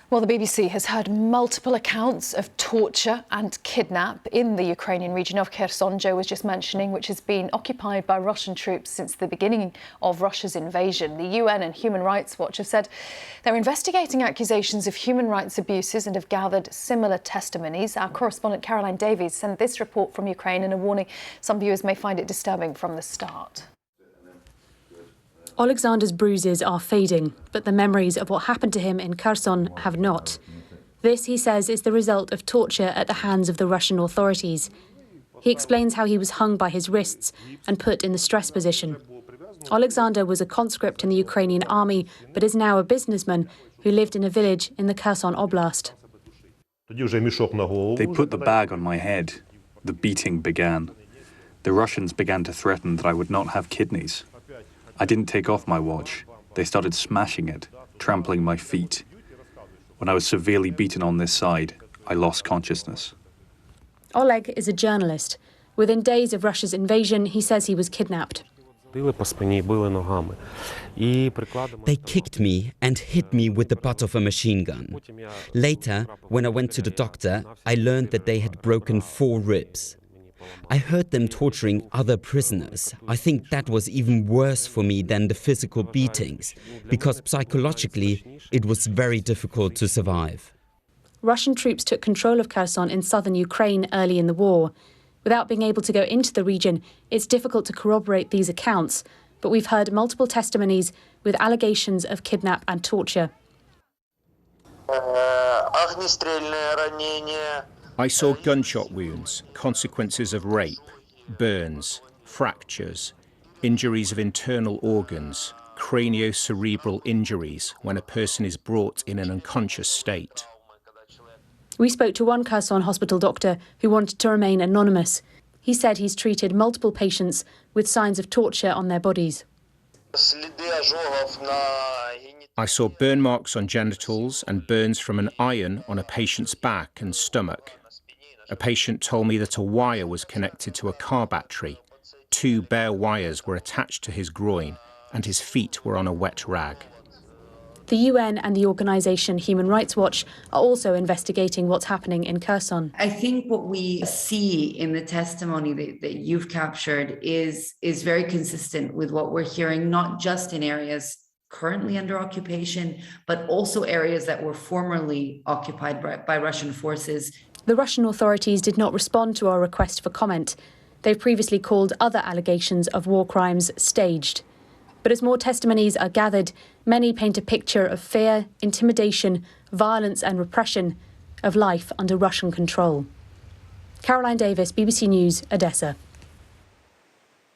Well, the BBC has heard multiple accounts of torture and kidnap in the Ukrainian region of Kherson, Joe was just mentioning, which has been occupied by Russian troops since the beginning of Russia's invasion. The UN and Human Rights Watch have said they're investigating accusations of human rights abuses and have gathered similar testimonies. Our correspondent Caroline Davies sent this report from Ukraine and a warning some viewers may find it disturbing from the start. Alexander's bruises are fading, but the memories of what happened to him in Kherson have not. This, he says, is the result of torture at the hands of the Russian authorities. He explains how he was hung by his wrists and put in the stress position. Alexander was a conscript in the Ukrainian army, but is now a businessman who lived in a village in the Kherson Oblast. They put the bag on my head. The beating began. The Russians began to threaten that I would not have kidneys. I didn't take off my watch. They started smashing it, trampling my feet. When I was severely beaten on this side, I lost consciousness. Oleg is a journalist. Within days of Russia's invasion, he says he was kidnapped. They kicked me and hit me with the butt of a machine gun. Later, when I went to the doctor, I learned that they had broken 4 ribs. I heard them torturing other prisoners. I think that was even worse for me than the physical beatings, because psychologically it was very difficult to survive. Russian troops took control of Kherson in southern Ukraine early in the war. Without being able to go into the region, it's difficult to corroborate these accounts, but we've heard multiple testimonies with allegations of kidnap and torture. I saw gunshot wounds, consequences of rape, burns, fractures, injuries of internal organs, craniocerebral injuries when a person is brought in an unconscious state. We spoke to one Kherson hospital doctor who wanted to remain anonymous. He said he's treated multiple patients with signs of torture on their bodies. I saw burn marks on genitals and burns from an iron on a patient's back and stomach. A patient told me that a wire was connected to a car battery. 2 bare wires were attached to his groin and his feet were on a wet rag. The UN and the organisation Human Rights Watch are also investigating what's happening in Kherson. I think what we see in the testimony that you've captured is very consistent with what we're hearing, not just in areas currently under occupation, but also areas that were formerly occupied by Russian forces. The Russian authorities did not respond to our request for comment. They've previously called other allegations of war crimes staged. But as more testimonies are gathered, many paint a picture of fear, intimidation, violence and repression of life under Russian control. Caroline Davies, BBC News, Odessa.